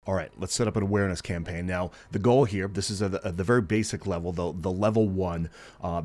All right, let's set up an awareness campaign. Now, the goal here, this is at the very basic level, the level one.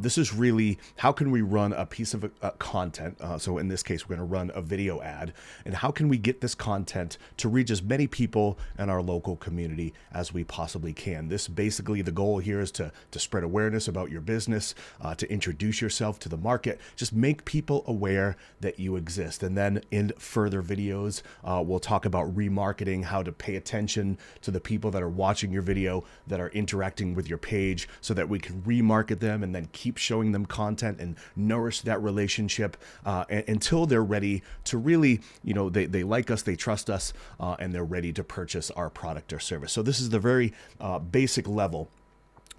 This is really how can we run a piece of content. So in this case, we're going to run a video ad. And how can we get this content to reach as many people in our local community as we possibly can? This basically, the goal here is to spread awareness about your business, to introduce yourself to the market, just make people aware that you exist. And then in further videos, we'll talk about remarketing, how to pay attention to the people that are watching your video, that are interacting with your page, so that we can remarket them and then keep showing them content and nourish that relationship until they're ready to really, they like us, they trust us, and they're ready to purchase our product or service. So this is the very basic level.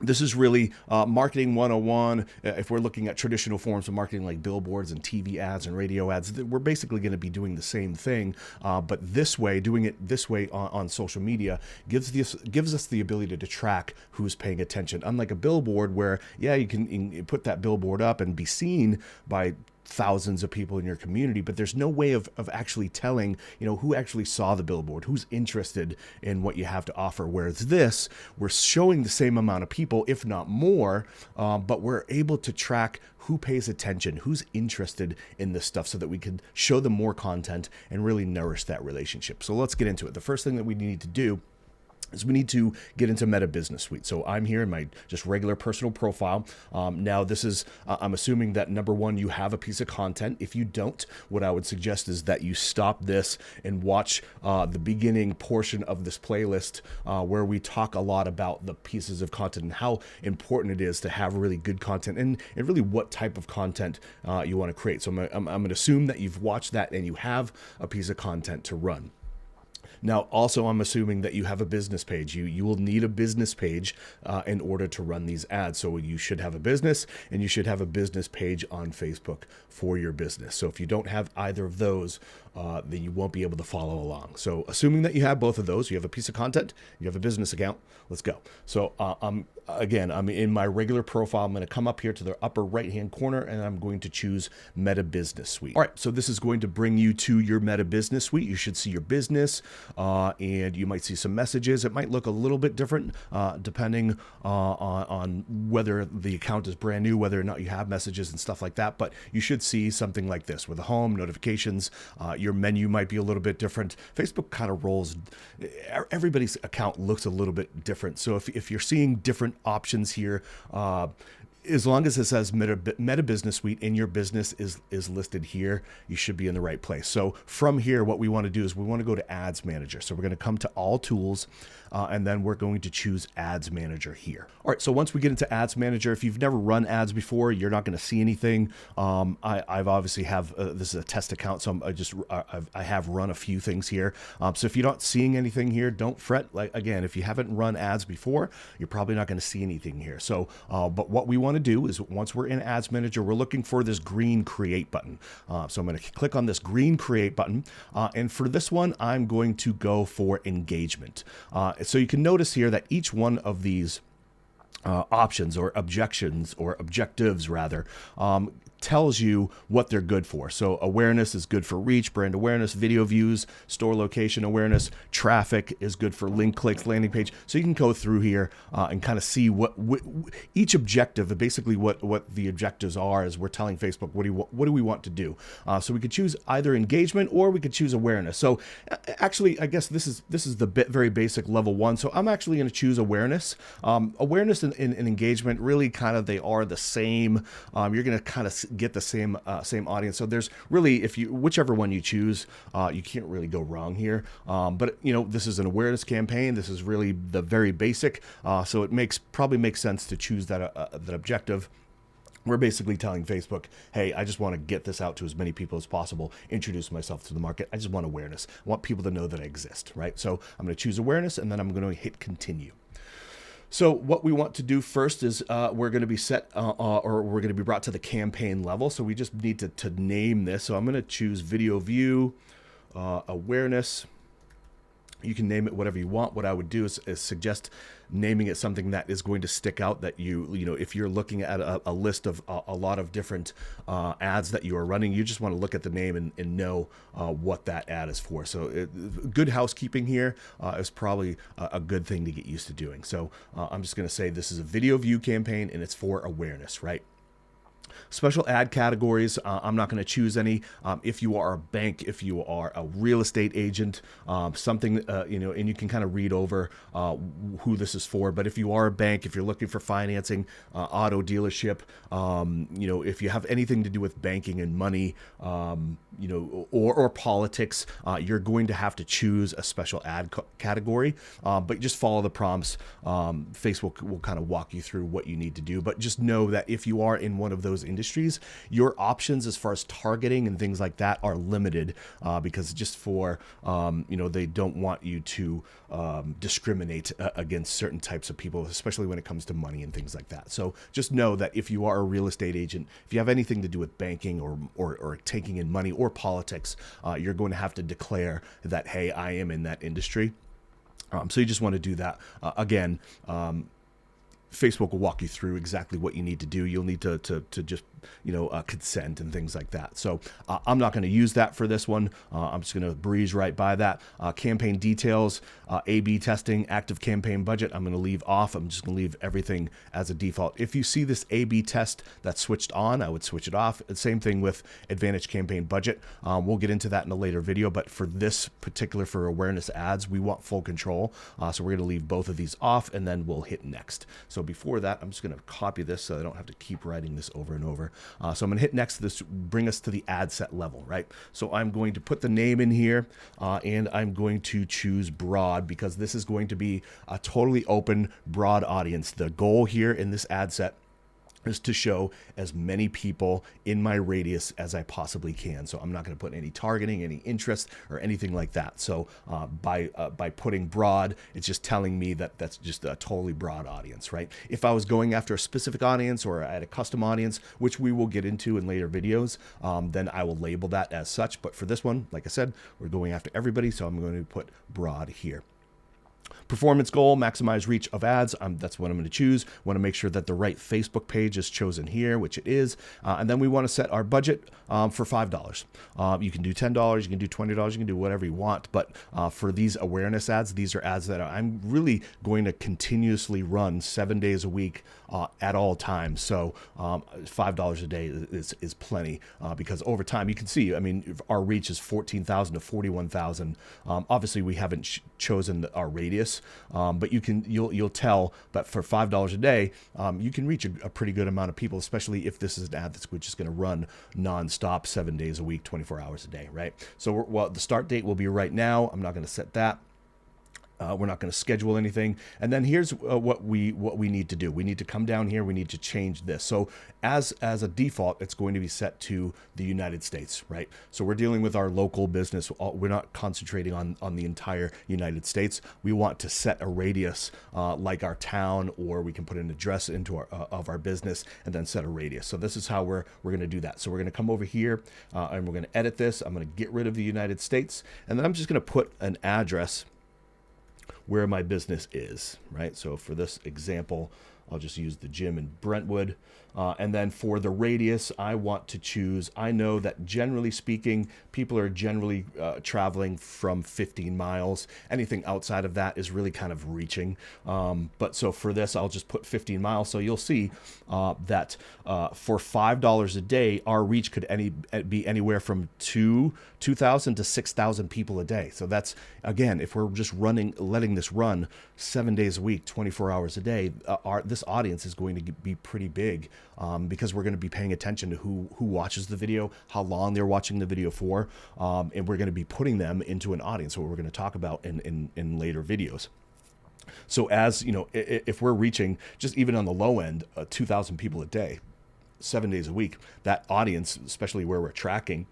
This is really marketing 101. If we're looking at traditional forms of marketing like billboards and TV ads and radio ads, we're basically going to be doing the same thing. But this way, doing it this way on social media gives us the ability to track who's paying attention. Unlike a billboard where, yeah, you can put that billboard up and be seen by thousands of people in your community, but there's no way of actually telling, who actually saw the billboard, who's interested in what you have to offer. Whereas this, we're showing the same amount of people, if not more, but we're able to track who pays attention, who's interested in this stuff, so that we can show them more content and really nourish that relationship. So let's get into it. The first thing that we need to do is we need to get into Meta Business Suite. So I'm here in my just regular personal profile. Now this is, I'm assuming that number one, you have a piece of content. If you don't, what I would suggest is that you stop this and watch the beginning portion of this playlist where we talk a lot about the pieces of content and how important it is to have really good content and really what type of content you want to create. So I'm going to assume that you've watched that and you have a piece of content to run. Now, also, I'm assuming that you have a business page. You will need a business page in order to run these ads. So you should have a business, and you should have a business page on Facebook for your business. So if you don't have either of those, then you won't be able to follow along. So assuming that you have both of those, you have a piece of content, you have a business account, let's go. So I'm in my regular profile. I'm going to come up here to the upper right-hand corner, and I'm going to choose Meta Business Suite. All right, so this is going to bring you to your Meta Business Suite. You should see your business, and you might see some messages. It might look a little bit different depending on whether the account is brand new, whether or not you have messages and stuff like that. But you should see something like this with the home, notifications. Your menu might be a little bit different. Facebook kind of rolls, everybody's account looks a little bit different. So if you're seeing different options here, as long as it says Meta Business Suite and your business is listed here, you should be in the right place. So from here, what we want to do is we want to go to Ads Manager. So we're going to come to All Tools, and then we're going to choose Ads Manager here. All right, so once we get into Ads Manager, if you've never run ads before, you're not going to see anything. I've obviously have, this is a test account, so I have run a few things here. So if you're not seeing anything here, don't fret. Like, again, if you haven't run ads before, you're probably not going to see anything here. So, but what we want to do is once we're in Ads Manager, we're looking for this green Create button. So I'm going to click on this green Create button. And for this one, I'm going to go for engagement. So you can notice here that each one of these options or objectives rather, tells you what they're good for. So awareness is good for reach, brand awareness, video views, store location awareness, traffic is good for link clicks, landing page. So you can go through here and kind of see what each objective, basically what the objectives are, as we're telling Facebook what do we want to do. So we could choose either engagement or we could choose awareness. So actually, I guess this is the very basic level one. So I'm actually going to choose awareness. Awareness and engagement really kind of, they are the same. You're going to kind of get the same audience. So there's really, whichever one you choose, you can't really go wrong here. But this is an awareness campaign. This is really the very basic. So it probably makes sense to choose that objective. We're basically telling Facebook, hey, I just want to get this out to as many people as possible, introduce myself to the market. I just want awareness. I want people to know that I exist, right? So I'm going to choose awareness, and then I'm going to hit continue. So what we want to do first is we're going to be or we're going to be brought to the campaign level. So we just need to name this. So I'm going to choose video view, awareness. You can name it whatever you want. What I would do is suggest naming it something that is going to stick out, that you know, if you're looking at a list of a lot of different ads that you are running, you just want to look at the name and know what that ad is for. So good housekeeping here is probably a good thing to get used to doing. So I'm just going to say this is a video view campaign and it's for awareness, right? Special ad categories, I'm not going to choose any. If you are a bank, if you are a real estate agent, something, you know, and you can kind of read over who this is for. But if you are a bank, if you're looking for financing, auto dealership, you know, if you have anything to do with banking and money, you know, or politics, you're going to have to choose a special ad category, but just follow the prompts. Facebook will kind of walk you through what you need to do, but just know that if you are in one of those industries, your options as far as targeting and things like that are limited, because just for, you know, they don't want you to discriminate against certain types of people, especially when it comes to money and things like that. So just know that if you are a real estate agent, if you have anything to do with banking or taking in money or politics, you're going to have to declare that, hey, I am in that industry. So you just want to do that. Again, Facebook will walk you through exactly what you need to do. You'll need to just, you know, consent and things like that. So I'm not going to use that for this one. I'm just going to breeze right by that. Campaign details, A/B testing, active campaign budget, I'm going to leave off. I'm just going to leave everything as a default. If you see this A/B test that's switched on, I would switch it off. Same thing with advantage campaign budget. We'll get into that in a later video, but for this particular, for awareness ads, we want full control. So we're going to leave both of these off and then we'll hit next. So before that, I'm just going to copy this so I don't have to keep writing this over and over. So I'm going to hit next. This bring us to the ad set level, right? So I'm going to put the name in here, and I'm going to choose broad because this is going to be a totally open, broad audience. The goal here in this ad set is to show as many people in my radius as I possibly can. So I'm not going to put any targeting, any interest, or anything like that. So by putting broad, it's just telling me that that's just a totally broad audience, right? If I was going after a specific audience or I had a custom audience, which we will get into in later videos, then I will label that as such. But for this one, like I said, we're going after everybody, so I'm going to put broad here. Performance goal, maximize reach of ads. That's what I'm going to choose. Want to make sure that the right Facebook page is chosen here, which it is. And then we want to set our budget for $5. You can do $10, you can do $20, you can do whatever you want. But for these awareness ads, these are ads that I'm really going to continuously run 7 days a week at all times. So $5 a day is plenty because over time, you can see, I mean, our reach is 14,000 to 41,000. Obviously, we haven't chosen our radius, but you'll tell that for $5 a day, you can reach a pretty good amount of people, especially if this is an ad that's just going to run nonstop 7 days a week, 24 hours a day, right? So the start date will be right now. I'm not going to set that. We're not going to schedule anything. And then here's what we need to do. We need to come down here. We need to change this. So as a default, it's going to be set to the United States, right? So we're dealing with our local business. We're not concentrating on the entire United States. We want to set a radius like our town, or we can put an address into of our business and then set a radius. So this is how we're going to do that. So we're going to come over here and we're going to edit this. I'm going to get rid of the United States, and then I'm just going to put an address where my business is, right? So for this example, I'll just use the gym in Brentwood. And then for the radius, I want to choose, I know that generally speaking, people are generally traveling from 15 miles. Anything outside of that is really kind of reaching. But so for this, I'll just put 15 miles. So you'll see that for $5 a day, our reach could be anywhere from 2,000 to 6,000 people a day. So that's, again, if we're just letting this run 7 days a week, 24 hours a day, this audience is going to be pretty big because we're going to be paying attention to who watches the video, how long they're watching the video for, and we're going to be putting them into an audience, what we're going to talk about in later videos. So as you know, if we're reaching just even on the low end, 2,000 people a day, 7 days a week, that audience, especially where we're tracking,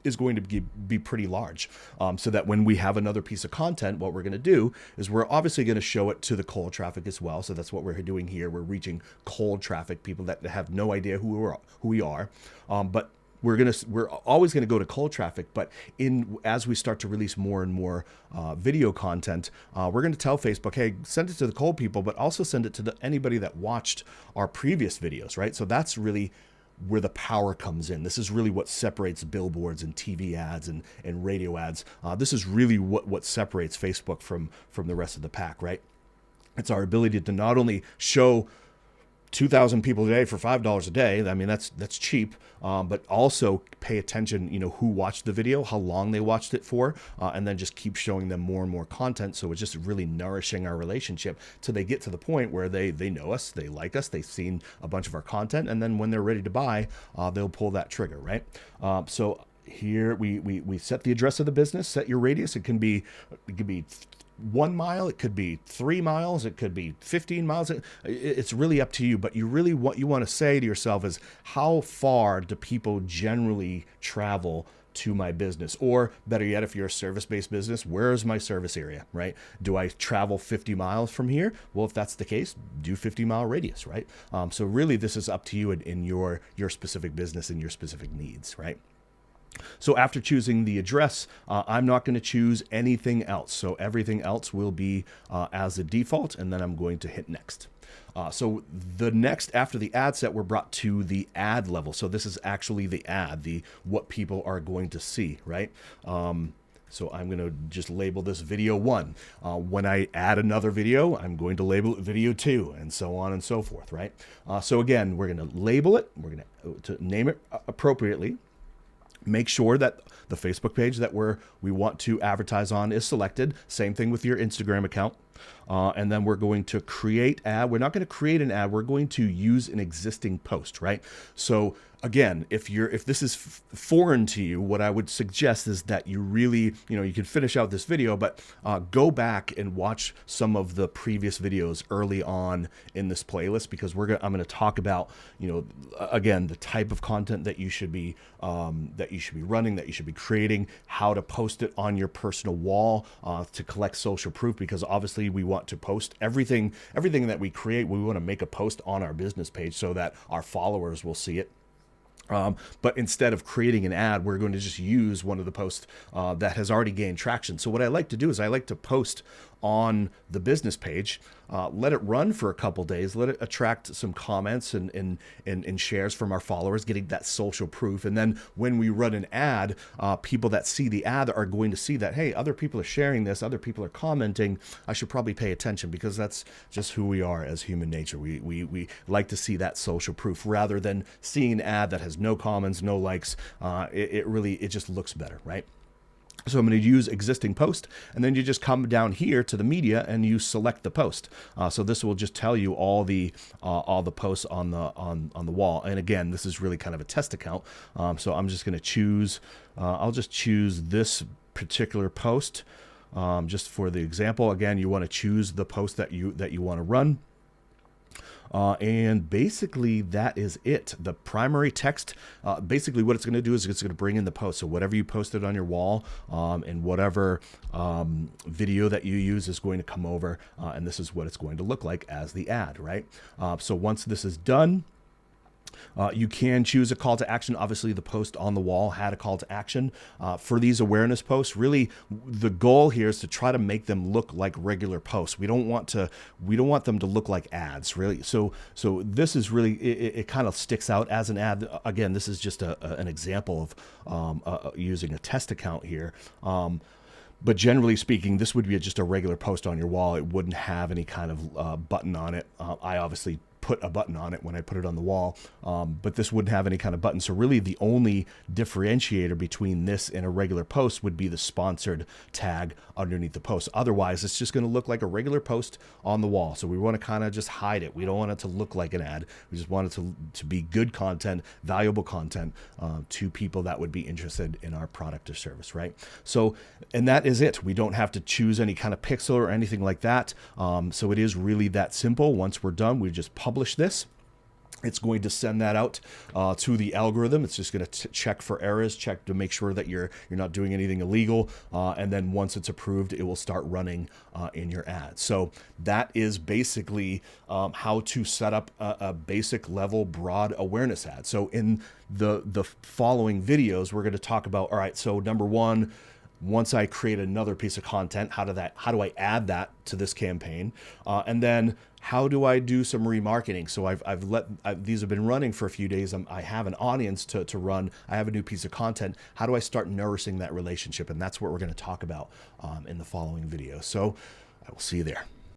is going to be pretty large. So that when we have another piece of content, what we're going to do is we're obviously going to show it to the cold traffic as well. So that's what we're doing here. We're reaching cold traffic, people that have no idea who we are. But we're always gonna go to cold traffic, but as we start to release more and more video content, we're gonna tell Facebook, hey, send it to the cold people, but also send it to anybody that watched our previous videos, right? So that's really where the power comes in. This is really what separates billboards and TV ads and radio ads. This is really what separates Facebook from the rest of the pack, right? It's our ability to not only show 2,000 people a day for $5 a day. I mean, that's cheap, but also pay attention, who watched the video, how long they watched it for, and then just keep showing them more and more content. So it's just really nourishing our relationship till they get to the point where they know us, they like us, they've seen a bunch of our content, and then when they're ready to buy, they'll pull that trigger, right? So here we set the address of the business, set your radius. It can be 1 mile, it could be 3 miles, it could be 15 miles. It's really up to you, but what you want to say to yourself is, how far do people generally travel to my business? Or better yet, if you're a service-based business, where is my service area, right? Do I travel 50 miles from here? Well, if that's the case, do 50-mile radius, right? So really, this is up to you in your specific business and your specific needs, right? So after choosing the address, I'm not going to choose anything else. So everything else will be as a default, and then I'm going to hit next. So the next, after the ad set, we're brought to the ad level. So this is actually the ad, what people are going to see, right? So I'm going to just label this video 1. When I add another video, I'm going to label it video 2, and so on and so forth, right? So again, we're going to label it. We're going to name it appropriately. Make sure that the Facebook page that we want to advertise on is selected. Same thing with your Instagram account. And then we're going to create ad. We're not going to create an ad. We're going to use an existing post, right? So again, if this is foreign to you, what I would suggest is that you really, you can finish out this video, but go back and watch some of the previous videos early on in this playlist, because I'm going to talk about, again, the type of content that you should be running, that you should be creating, how to post it on your personal wall to collect social proof, because obviously we want to post everything that we create. We want to make a post on our business page so that our followers will see it. But instead of creating an ad, we're going to just use one of the posts that has already gained traction. So what I like to do is I like to post on the business page, let it run for a couple days, let it attract some comments and shares from our followers, getting that social proof. And then when we run an ad, people that see the ad are going to see that, hey, other people are sharing this, other people are commenting. I should probably pay attention, because that's just who we are as human nature. We like to see that social proof rather than seeing an ad that has no comments, no likes. It just looks better, right? So I'm going to use existing post, and then you just come down here to the media and you select the post. So this will just tell you all the posts on the wall. And again, this is really kind of a test account. So I'm just going to choose. I'll just choose this particular post just for the example. Again, you want to choose the post that you want to run. And basically that is it. The primary text, basically what it's going to do is it's going to bring in the post. So whatever you posted on your wall and whatever video that you use is going to come over, and this is what it's going to look like as the ad, right? So once this is done, you can choose a call to action. Obviously, the post on the wall had a call to action. For these awareness posts, really, the goal here is to try to make them look like regular posts. We don't want them to look like ads, really. So this is really, it kind of sticks out as an ad. Again, this is just an example of using a test account here. But generally speaking, this would be just a regular post on your wall. It wouldn't have any kind of button on it. I obviously put a button on it when I put it on the wall, but this wouldn't have any kind of button. So really the only differentiator between this and a regular post would be the sponsored tag underneath the post. Otherwise, it's just going to look like a regular post on the wall. So we want to kind of just hide it. We don't want it to look like an ad. We just want it to be good content, valuable content to people that would be interested in our product or service, right? So, and that is it. We don't have to choose any kind of pixel or anything like that. So it is really that simple. Once we're done, we just publish this. It's going to send that out to the algorithm. It's just going to check for errors, check to make sure that you're not doing anything illegal, and then once it's approved, it will start running in your ads. So that is basically how to set up a basic level broad awareness ad. So in the following videos, we're going to talk about, all right, so number one, once I create another piece of content, how do I add that to this campaign? And then how do I do some remarketing? So these have been running for a few days. I have an audience to run. I have a new piece of content. How do I start nourishing that relationship? And that's what we're going to talk about in the following video. So I will see you there.